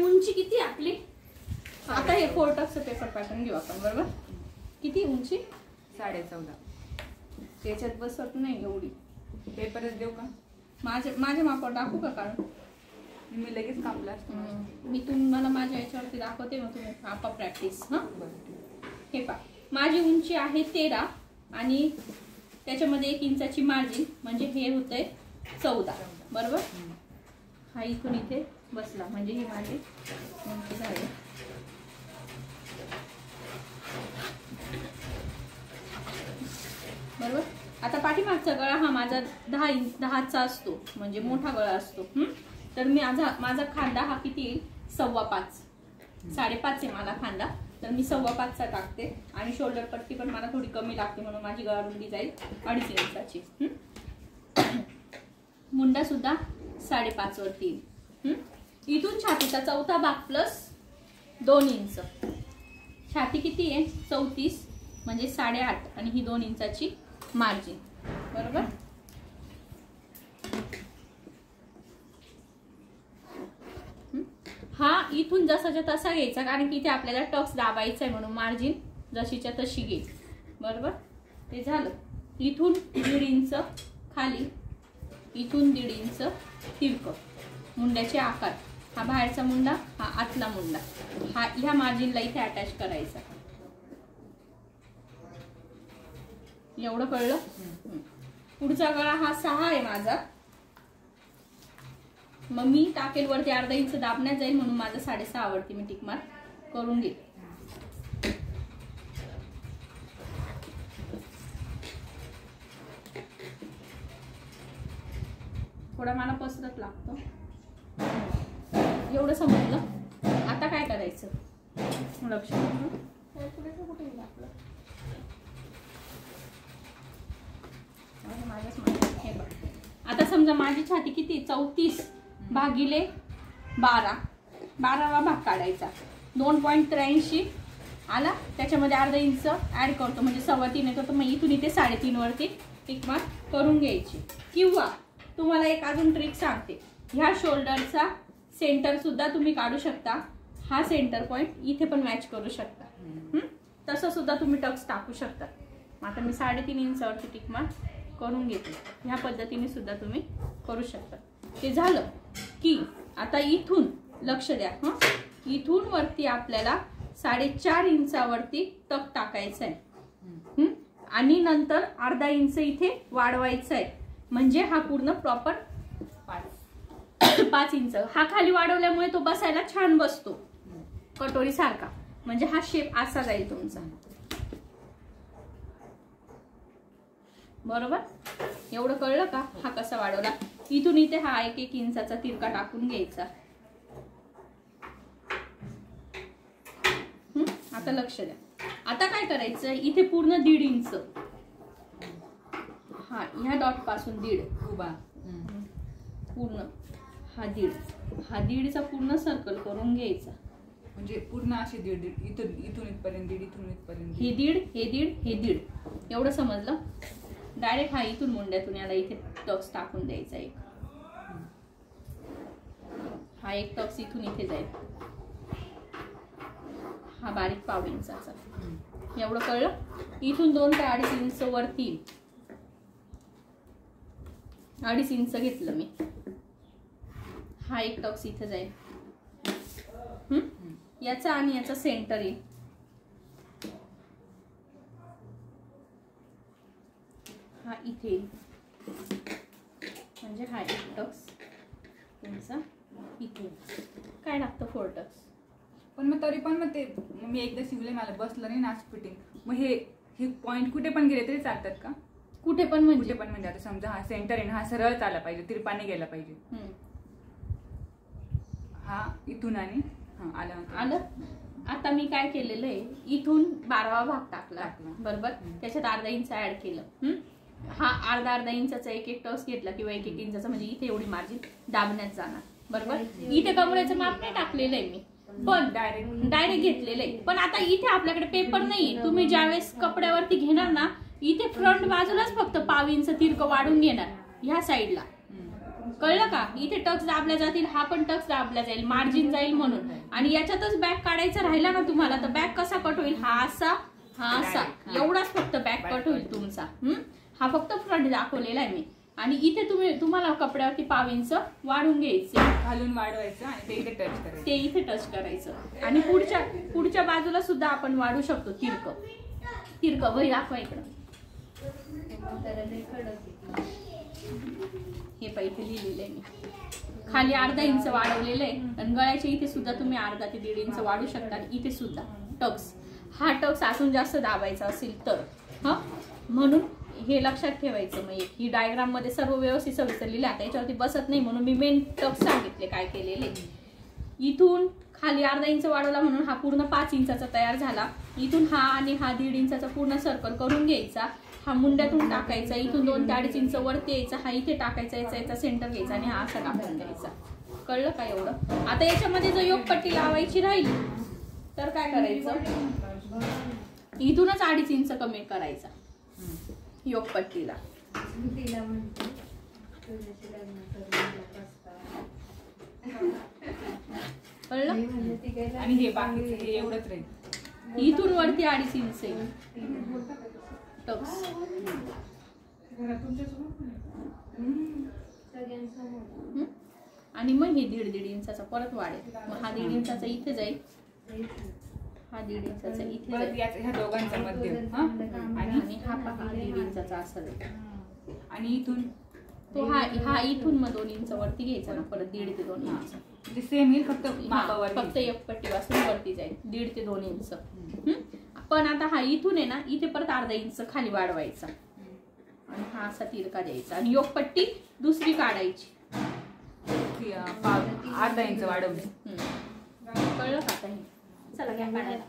उंची किती आपली? आता हे 4 टक्स पेपर पॅटर्न घेऊ आपण, बरोबर? किती उंची? 14.5. त्याच्यात बसत नाही एवढी. पेपरच देऊ का? माझ्या मापावर टाकू का काढून? मी लगेच कापला असतो. मी तुम्हाला माझ्या याच्यावरती दाखवते, मग तुम्ही आपा प्रॅक्टिस. हा हे पहा, माझी उंची आहे 13 आणि त्याच्यामध्ये 1 इंचाची मार्जिन, म्हणजे हे होतंय 14, बरोबर? हा इथून इथे बसला म्हणजे ही माझी उंची झाली. बरोबर. आता पाठीमागचा गळा हा माझा 10चा असतो, म्हणजे मोठा गळा असतो. तर मी माझा खांदा हा किती येईल? 5.25. 5.5 आहे मला खांदा, तर मी 5.25चा टाकते. आणि शोल्डर पट्टी पण मला थोडी कमी लागते, म्हणून माझी गळा रुंदी जाईल 2.5 इंचाची. मुंडा सुद्धा 5.5 वरती येईल. इथून छातीचा चौथा भाग प्लस 2 इंच. छाती किती आहे? 34, म्हणजे 8.5 आणि ही 2 इंचाची मार्जिन, बरोबर? हा इथून जसाच्या तसा घ्यायचा, कारण की इथे आपल्याला टक्स दाबायचा आहे, म्हणून मार्जिन जशीच्या तशी घे, बरोबर? ते झालं. इथून 1.5 इंच खाली, इथून 1.5 इंच तिरकं. मुंड्याचे आकार, हा बाहेरचा मुंडा, हा आतला मुंडा, हा ह्या मार्जिनला इथे अटॅच करायचा. एवढं कळलं? पुढचा गळा हा 6 आहे माझा, मग मी टाकेल वरती 1/2 इंच दाबण्यात जाईल, म्हणून माझं 6.5 वरती मी टिक मार्क करून घेईल. थोडा मला पसरत लागतो. एवढं समजलं. आता काय करायचं? लक्ष कुठे आपलं आता समजा माझी छाती किती? 34 भागिले 12, 12वा भाग काढायचा. 2.83 आला, त्याच्यामध्ये 1/2 इंच ऍड करतो, म्हणजे 3.25 येतो. तर मग इथून इथे 3.5 वरती टिक मार्क करून घ्यायची. किंवा तुम्हाला एक अजून ट्रिक सांगते, ह्या शोल्डरचा सेंटर सुद्धा तुम्ही काढू शकता. हा सेंटर पॉइंट इथे पण मॅच करू शकता. तसं सुद्धा तुम्ही टक्स टाकू शकता. आता मी 3.5 इंचावरती टिक मार्क करून घेते. ह्या पद्धतीने सुद्धा तुम्ही करू शकता. ते झालं की आता इथून लक्ष द्या. इथून वरती आपल्याला 4.5 इंचावरती टक टाकायचा आहे, आणि नंतर 1/2 इंच इथे वाढवायचा आहे, म्हणजे हा पूर्ण प्रॉपर 5 इंच. हा खाली वाढवल्यामुळे तो बसायला छान बसतो, कटोरी सारखा. म्हणजे हा शेप असा जाईल तुमचा, बरोबर? एवढं कळलं का? हा कसा वाढवला? इथून इथे हा 1 इंचाचा तिरका टाकून घ्यायचा. आता लक्ष द्या. आता काय करायचं? इथे पूर्ण 1.5 इंच, हा ह्या डॉट पासून 1.5 उभा पूर्ण, हा 1.5चा पूर्ण सर्कल करून घ्यायचा. म्हणजे पूर्ण असे 1.5 इथून इथपर्यंत 1.5, इथून इथपर्यंत हे 1.5 एवढं समजलं? डायरेक्ट हा इथून मुंड्यातून याला इथे टक्स टाकून द्यायचा. एक हा एक टक्स इथून इथे जाईल, हा बारीक 1/2 इंचाचा. एवढं कळलं? इथून 2 ते 2.5 इंच वरती, 2.5 इंच घेतलं मी. हा एक टक्स इथे जाईल, याचा आणि याचा सेंटर येईल. हा इथे, म्हणजे हा एक टक्स तुमचा इथे. काय लागतं? 4 टक्स. पण मग तरी पण मग ते मी एकदा शिवले, मला बसलं नाही ना फिटिंग. मग हे पॉइंट कुठे पण गेले तरी चालतात का? कुठे पण म्हणजे? कुठे पण म्हणजे आता समजा हा सेंटर आहे ना, हा सरळ आला पाहिजे, तिरपाने गेला पाहिजे. हा इथून आणि आलं. आता मी काय केलेलं आहे, इथून 12वा भाग टाकला, बरोबर? त्याच्यात 1/2 इंच ऍड केलं. हा 1/2 इंचाचा एक टक्स घेतला, किंवा 1 इंचाचा, म्हणजे इथे एवढी मार्जिन दाबण्यात जाणार, बरोबर? इथे कमरेचं माप नाही टाकलेलं आहे मी, पण डायरेक्ट घेतलेलं आहे. पण आता इथे आपल्याकडे पेपर नाहीये. तुम्ही ज्यावेळेस कपड्यावरती घेणार ना, इथे फ्रंट बाजूलाच फक्त 1/2 इंच तिरकं वाढून घेणार ह्या साईडला. कळलं का? इथे टक्स दाबल्या जातील, हा पण टक्स दाबला जाईल, मार्जिन जाईल म्हणून. आणि याच्यातच बॅक काढायचा राहिला ना तुम्हाला, तर बॅक कसा कट होईल? हा असा, हा असा, एवढाच फक्त बॅक कट होईल तुमचा. हा फक्त फ्रंट दाखवलेला आहे मी. आणि इथे तुम्हाला कपड्यावरती 1/2 इंच वाढून घ्यायचं, घालून वाढवायचं आणि ते इथे टच करायचं, ते इथे टच करायचं. आणि पुढच्या बाजूला सुद्धा आपण वाढू शकतो. तिरक वही दाखवा इकडं. हे पैसे लिहिलेले मी खाली 1/2 इंच वाढवलेलं आहे. आणि गळ्याच्या इथे सुद्धा तुम्ही 1/2 ते 1.5 इंच वाढू शकता. इथे सुद्धा टक्स, हा टक्स अजून जास्त दाबायचा असेल तर म्हणून हे लक्षात ठेवायचं. मग ही डायग्राम मध्ये सर्व व्यवस्थित सविस्तर लिहिले. आता याच्यावरती बसत नाही म्हणून मी मेन टक्स सांगितले काय केलेले. इथून खाली 1/2 इंच वाढवला म्हणून हा पूर्ण 5 इंचाचा तयार झाला. इथून हा आणि हा 1.5 इंचाचा पूर्ण सर्कल करून घ्यायचा. हा मुंड्यातून टाकायचा, इथून 2 ते 2.5 इंच वरती यायचा, हा इथे टाकायचा, याचा सेंटर घ्यायचा आणि हा असा टाकून द्यायचा. कळलं का एवढं? आता याच्यामध्ये जर योगपट्टी लावायची राहिली तर काय करायचं? इथूनच 2.5 इंच कमी करायचा योगपट्टीला. कळलं? आणि हे बाकीचं हे एवढंच राहील. इथून वरती 2.5 इंच येईल टक्स. आणि मग हे 1.5 इंचाचा परत वाढेल. मग हा 1.5 इंचाचा इथे जाईल, हा 1.5 इंचाचा इथे जाईल, ह्या दोघांचा मध्य आणि हा 1.5 इंचाचा असा जाईल. आणि इथून तो हा इथून मग 2 इंच वरती घ्यायचा ना परत, 1.5 ते 2 इंच. सेम येईल, फक्त एक पट्टी वाजून वरती जाईल 1.5 ते 2 इंच. पण आता हा इथून आहे ना, इथे परत 1/2 इंच खाली वाढवायचा आणि हा असा तिरका द्यायचा आणि योगपट्टी दुसरी काढायची. 1/2 इंच वाढवली. कळलं का? आता हे चला घ्या काढायला.